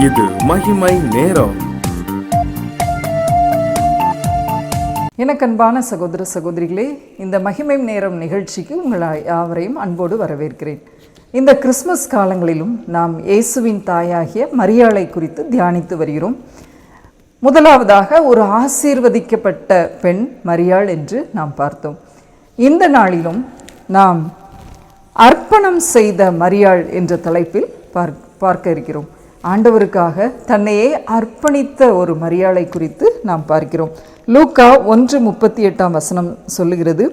இது மகிமை நேரம். எனக்கு அன்பான சகோதர சகோதரிகளே, இந்த மகிமை நேரம் நிகழ்ச்சிக்கு உங்களை யாவரையும் அன்போடு வரவேற்கிறேன். இந்த கிறிஸ்மஸ் காலங்களிலும் நாம் இயேசுவின் தாயாகிய மரியாளை குறித்து தியானித்து வருகிறோம். முதலாவதாக ஒரு ஆசீர்வதிக்கப்பட்ட பெண் மரியாள் என்று நாம் பார்த்தோம். இந்த நாளிலும் நாம் அர்ப்பணம் செய்த மரியாள் என்ற தலைப்பில் பார்க்க இருக்கிறோம். ஆண்டவருக்காக தன்னையே அர்ப்பணித்த ஒரு மரியாளை குறித்து நாம் பார்க்கிறோம். லூக்கா 1:38 சொல்லுகிறது,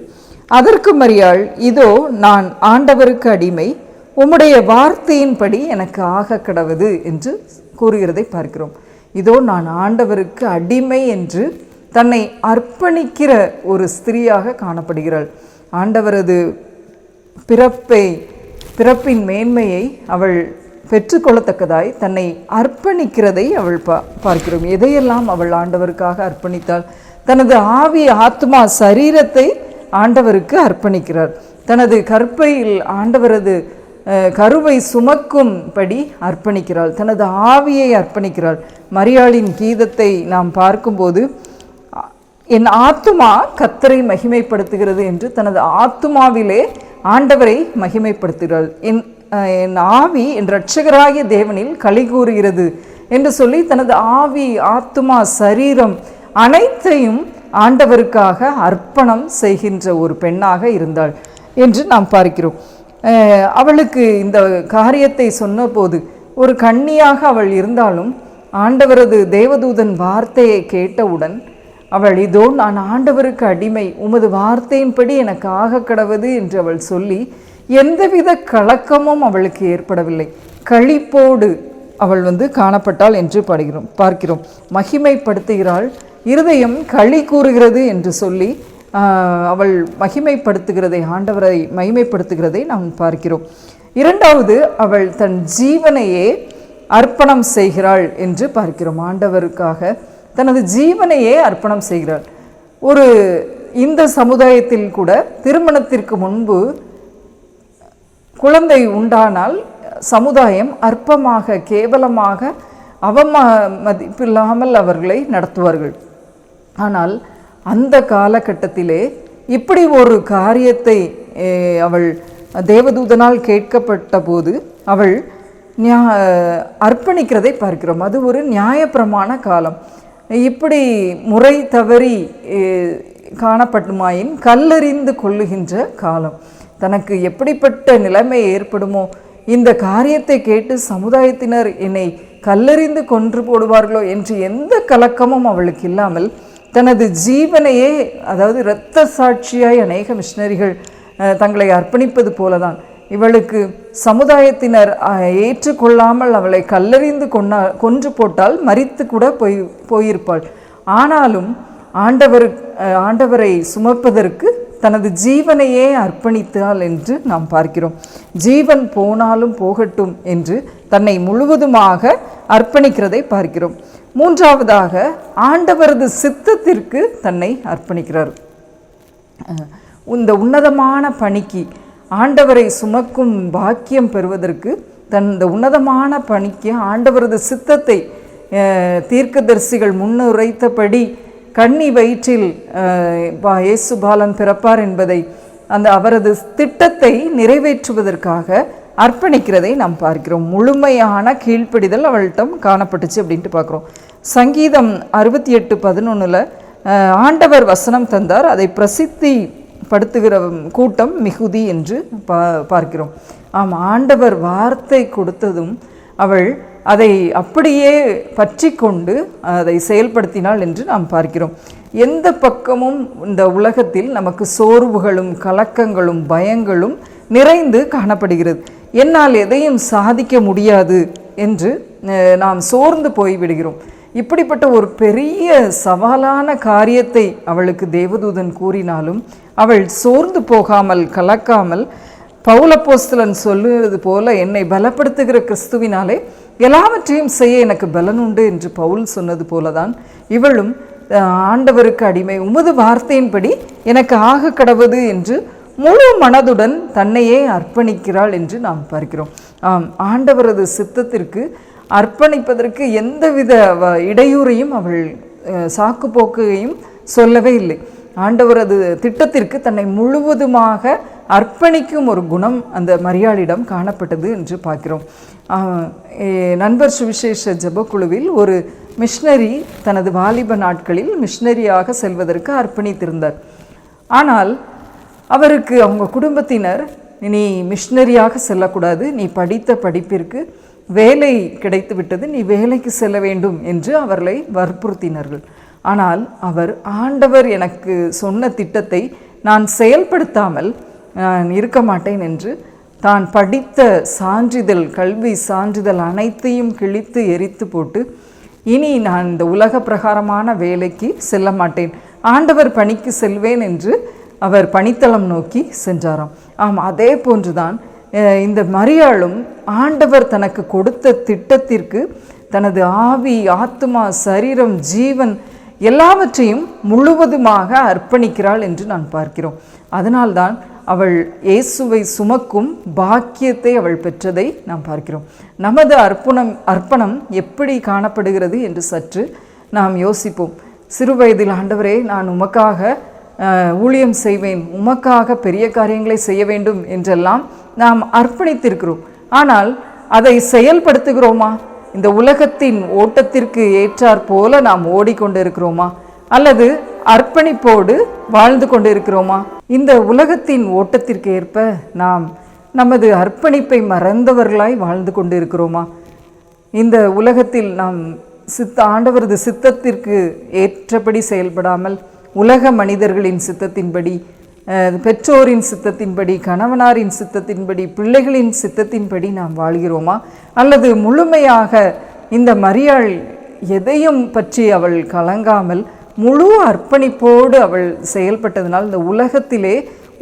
அதற்கு மரியாள், இதோ நான் ஆண்டவருக்கு அடிமை, உம்முடைய வார்த்தையின்படி எனக்கு ஆக கடவது என்று கூறுகிறதை பார்க்கிறோம். இதோ நான் ஆண்டவருக்கு அடிமை என்று தன்னை அர்ப்பணிக்கிற ஒரு ஸ்திரீயாக காணப்படுகிறாள். ஆண்டவரது பிறப்பின் மேன்மையை அவள் பெற்றுக்கொள்ளத்தக்கதாய் தன்னை அர்ப்பணிக்கிறதை அவள் பார்க்கிறோம். எதையெல்லாம் அவள் ஆண்டவருக்காக அர்ப்பணித்தாள்? தனது ஆவி, ஆத்மா, சரீரத்தை ஆண்டவருக்கு அர்ப்பணிக்கிறார். தனது கற்பையில் ஆண்டவரது கருவை சுமக்கும்படி அர்ப்பணிக்கிறாள். தனது ஆவியை அர்ப்பணிக்கிறாள். மரியாளின் கீதத்தை நாம் பார்க்கும்போது, என் ஆத்துமா கர்த்தரை மகிமைப்படுத்துகிறது என்று தனது ஆத்துமாவிலே ஆண்டவரை மகிமைப்படுத்துகிறாள். என் ஆவி என் இரட்சகராகிய தேவனில் களி கூறுகிறது என்று சொல்லி தனது ஆவி, ஆத்துமா, சரீரம் அனைத்தையும் ஆண்டவருக்காக அர்ப்பணம் செய்கின்ற ஒரு பெண்ணாக இருந்தாள் என்று நாம் பார்க்கிறோம். அவளுக்கு இந்த காரியத்தை சொன்னபோது ஒரு கன்னியாக அவள் இருந்தாலும் ஆண்டவரது தேவதூதன் வார்த்தையை கேட்டவுடன் அவள், இதோ நான் ஆண்டவருக்கு அடிமை, உமது வார்த்தையின்படி எனக்கு ஆக கடவது என்று அவள் சொல்லி எந்தவித கலக்கமும் அவளுக்கு ஏற்படவில்லை. களிப்போடு அவள் காணப்பட்டாள் என்று பார்க்கிறோம். மகிமைப்படுத்துகிறாள். இருதயம் களி கூறுகிறது என்று சொல்லி அவள் மகிமைப்படுத்துகிறதை, ஆண்டவரை மகிமைப்படுத்துகிறதை நாம் பார்க்கிறோம். இரண்டாவது, அவள் தன் ஜீவனையே அர்ப்பணம் செய்கிறாள் என்று பார்க்கிறோம். ஆண்டவருக்காக தனது ஜீவனையே அர்ப்பணம் செய்கிறாள். இந்த சமுதாயத்தில் கூட திருமணத்திற்கு முன்பு குழந்தை உண்டானால் சமுதாயம் அற்பமாக, கேவலமாக, அவமதிப்பில்லாமல் அவர்களை நடத்துவார்கள். ஆனால் அந்த காலகட்டத்திலே இப்படி ஒரு காரியத்தை அவள் தேவதூதனால் கேட்கப்பட்ட போது அவள் அர்ப்பணிக்கிறதை பார்க்கிறோம். அது ஒரு நியாயப்பிரமாண காலம். இப்படி முறை தவறி காணப்பட்டுமாயின் கல்லெறிந்து கொள்ளுகின்ற காலம். தனக்கு எப்படிப்பட்ட நிலைமை ஏற்படுமோ, இந்த காரியத்தை கேட்டு சமுதாயத்தினர் என்னை கல்லெறிந்து கொன்று போடுவார்களோ என்று எந்த கலக்கமும் அவளுக்கு இல்லாமல் தனது ஜீவனையே, அதாவது இரத்த சாட்சியாய் அநேக மிஷனரிகள் தங்களை அர்ப்பணிப்பது போலதான் இவளுக்கு சமுதாயத்தினர் ஏற்றுக்கொள்ளாமல் அவளை கல்லெறிந்து கொன்று போட்டால் மரித்து கூட போயிருப்பாள். ஆனாலும் ஆண்டவரை சுமப்பதற்கு தனது ஜீவனையே அர்ப்பணித்தாள் என்று நாம் பார்க்கிறோம். ஜீவன் போனாலும் போகட்டும் என்று தன்னை முழுவதுமாக அர்ப்பணிக்கிறதை பார்க்கிறோம். மூன்றாவதாக, ஆண்டவரது சித்தத்திற்கு தன்னை அர்ப்பணிக்கிறார். இந்த உன்னதமான பணிக்கு, ஆண்டவரை சுமக்கும் பாக்கியம் பெறுவதற்கு, இந்த உன்னதமான பணிக்கு ஆண்டவரது சித்தத்தை தீர்க்கதரிசிகள் முன்னுரைத்தபடி கன்னி வயிற்றில் இயேசு பாலன் பிறப்பார் என்பதை, அவரது திட்டத்தை நிறைவேற்றுவதற்காக அர்ப்பணிக்கிறதை நாம் பார்க்கிறோம். முழுமையான கீழ்ப்படிதல் அவள்கிட்ட காணப்பட்டுச்சு அப்படின்ட்டு பார்க்குறோம். சங்கீதம் 68:11 ஆண்டவர் வசனம் தந்தார், அதை பிரசித்தி படுத்துகிற கூட்டம் மிகுதி என்று பார்க்கிறோம். ஆண்டவர் வார்த்தை கொடுத்ததும் அவள் அதை அப்படியே பற்றி கொண்டு அதை செயல்படுத்தினாள் என்று நாம் பார்க்கிறோம். எந்த பக்கமும் இந்த உலகத்தில் நமக்கு சோர்வுகளும் கலக்கங்களும் பயங்களும் நிறைந்து காணப்படுகிறது. என்னால் எதையும் சாதிக்க முடியாது என்று நாம் சோர்ந்து போய்விடுகிறோம். இப்படிப்பட்ட ஒரு பெரிய சவாலான காரியத்தை அவளுக்கு தேவதூதன் கூறினாலும் அவள் சோர்ந்து போகாமல், கலக்காமல், பவுலப்போஸ்தலன் சொல்லுவது போல, என்னை பலப்படுத்துகிற கிறிஸ்துவினாலே எல்லாவற்றையும் செய்ய எனக்கு பலன் உண்டு என்று பவுல் சொன்னது போலதான் இவளும் ஆண்டவருக்கு அடிமை, உமது வார்த்தையின்படி எனக்கு ஆக கடவது என்று முழு மனதுடன் தன்னையே அர்ப்பணிக்கிறாள் என்று நாம் பார்க்கிறோம். ஆண்டவரது சித்தத்திற்கு அர்ப்பணிப்பதற்கு எந்தவித இடையூறையும் அவள் சாக்கு போக்கையும் சொல்லவே இல்லை. ஆண்டவரது திட்டத்திற்கு தன்னை முழுவதுமாக அர்ப்பணிக்கும் ஒரு குணம் அந்த மரியாளிடம் காணப்பட்டது என்று பார்க்கிறோம். நண்பர் சுவிசேஷ ஜெபக்குழுவில் ஒரு மிஷனரி தனது வாலிப நாட்களில் மிஷனரியாக செல்வதற்கு அர்ப்பணித்திருந்தார். ஆனால் அவருக்கு அவங்க குடும்பத்தினர், நீ மிஷனரியாக செல்லக்கூடாது, நீ படித்த படிப்பிற்கு வேலை கிடைத்து விட்டது, நீ வேலைக்கு செல்ல வேண்டும் என்று அவர்களை வற்புறுத்தினார்கள். ஆனால் அவர், ஆண்டவர் எனக்கு சொன்ன திட்டத்தை நான் செயல்படுத்தாமல் நான் இருக்க மாட்டேன் என்று தான் படித்த சான்றிதழ், கல்வி சான்றிதழ் அனைத்தையும் கிழித்து எரித்து போட்டு, இனி நான் இந்த உலக பிரகாரமான வேலைக்கு செல்ல மாட்டேன், ஆண்டவர் பணிக்கு செல்வேன் என்று அவர் பணித்தளம் நோக்கி சென்றாராம். அதே போன்றுதான் இந்த மரியாளும் ஆண்டவர் தனக்கு கொடுத்த திட்டத்திற்கு தனது ஆவி, ஆத்மா, சரீரம், ஜீவன் எல்லாவற்றையும் முழுவதுமாக அர்ப்பணிக்கிறாள் என்று நான் பார்க்கிறோம். அதனால்தான் அவள் இயேசுவை சுமக்கும் பாக்கியத்தை அவள் பெற்றதை நாம் பார்க்கிறோம். நமது அர்ப்பணம் எப்படி காணப்படுகிறது என்று சற்று நாம் யோசிப்போம். சிறு வயதில், ஆண்டவரே நான் உமக்காக ஊழியம் செய்வேன், உமக்காக பெரிய காரியங்களை செய்ய வேண்டும் என்றெல்லாம் நாம் அர்ப்பணித்திருக்கிறோம். ஆனால் அதை செயல்படுத்துகிறோமா? இந்த உலகத்தின் ஓட்டத்திற்கு ஏற்றாற் போல நாம் ஓடிக்கொண்டிருக்கிறோமா? அல்லது அர்ப்பணிப்போடு வாழ்ந்து கொண்டிருக்கிறோமா? இந்த உலகத்தின் ஓட்டத்திற்கு ஏற்ப நாம் நமது அர்ப்பணிப்பை மறந்தவர்களாய் வாழ்ந்து கொண்டிருக்கிறோமா? இந்த உலகத்தில் நாம் ஆண்டவரது சித்தத்திற்கு ஏற்றபடி செயல்படாமல் உலக மனிதர்களின் சித்தத்தின்படி, பெற்றோரின் சித்தத்தின்படி, கணவனாரின் சித்தத்தின்படி, பிள்ளைகளின் சித்தத்தின்படி நாம் வாழ்கிறோமா? அல்லது முழுமையாக இந்த மரியாள் எதையும் பற்றி அவள் கலங்காமல் முழு அர்ப்பணிப்போடு அவள் செயல்பட்டதனால் இந்த உலகத்திலே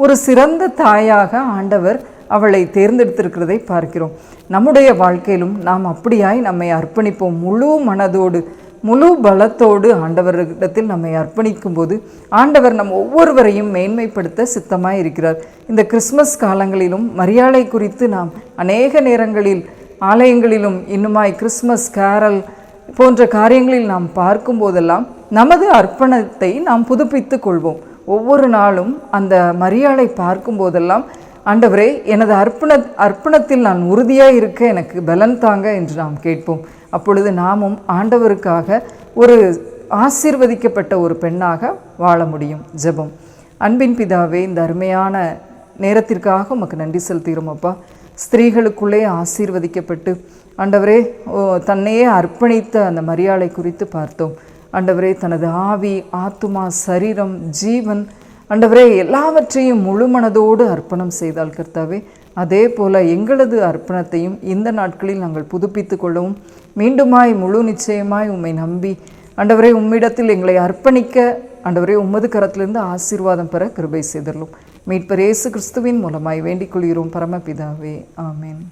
ஒரு சிறந்த தாயாக ஆண்டவர் அவளை தேர்ந்தெடுத்திருக்கிறதை பார்க்கிறோம். நம்முடைய வாழ்க்கையிலும் நாம் அப்படியாய் நம்மை அர்ப்பணிப்போம். முழு மனதோடு, முழு பலத்தோடு ஆண்டவரிடத்தில் நம்மை அர்ப்பணிக்கும் போது ஆண்டவர் நம் ஒவ்வொருவரையும் மேன்மைப்படுத்த சித்தமாய் இருக்கிறார். இந்த கிறிஸ்மஸ் காலங்களிலும் மரியாளை குறித்து நாம் அநேக நேரங்களில் ஆலயங்களிலும் இன்னுமாய் கிறிஸ்மஸ் கேரல் போன்ற காரியங்களில் நாம் பார்க்கும் போதெல்லாம் நமது அர்ப்பணத்தை நாம் புதுப்பித்து கொள்வோம். ஒவ்வொரு நாளும் அந்த மரியாளை பார்க்கும் போதெல்லாம், ஆண்டவரே எனது அர்ப்பணத்தில் நான் உறுதியாக இருக்க எனக்கு பலன் தாங்க என்று நாம் கேட்போம். அப்பொழுது நாமும் ஆண்டவருக்காக ஒரு ஆசீர்வதிக்கப்பட்ட ஒரு பெண்ணாக வாழ முடியும். ஜெபம். அன்பின் பிதாவே, இந்த அருமையான நேரத்திற்காக உமக்கு நன்றி செலுத்துகிறோம் அப்பா. ஸ்திரீகளுக்குள்ளே ஆசீர்வதிக்கப்பட்டு ஆண்டவரே தன்னையே அர்ப்பணித்த அந்த மரியாளை குறித்து பார்த்தோம். ஆண்டவரே தனது ஆவி, ஆத்துமா, சரீரம், ஜீவன் ஆண்டவரே எல்லாவற்றையும் முழு மனதோடு அர்ப்பணம் செய்தால் கர்த்தாவே, அதே போல எங்களது அர்ப்பணத்தையும் இந்த நாட்களில் நாங்கள் புதுப்பித்து கொள்ளவும், மீண்டுமாய் முழு நிச்சயமாய் உம்மை நம்பி ஆண்டவரே உம்மிடத்தில் எங்களை அர்ப்பணிக்க ஆண்டவரே உமது கரத்திலிருந்து ஆசீர்வாதம் பெற கிருபை செய்தருளும். மீட்பர் இயேசு கிறிஸ்துவின் மூலமாய் வேண்டிக் கொள்கிறோம் பரமபிதாவே. ஆமென்.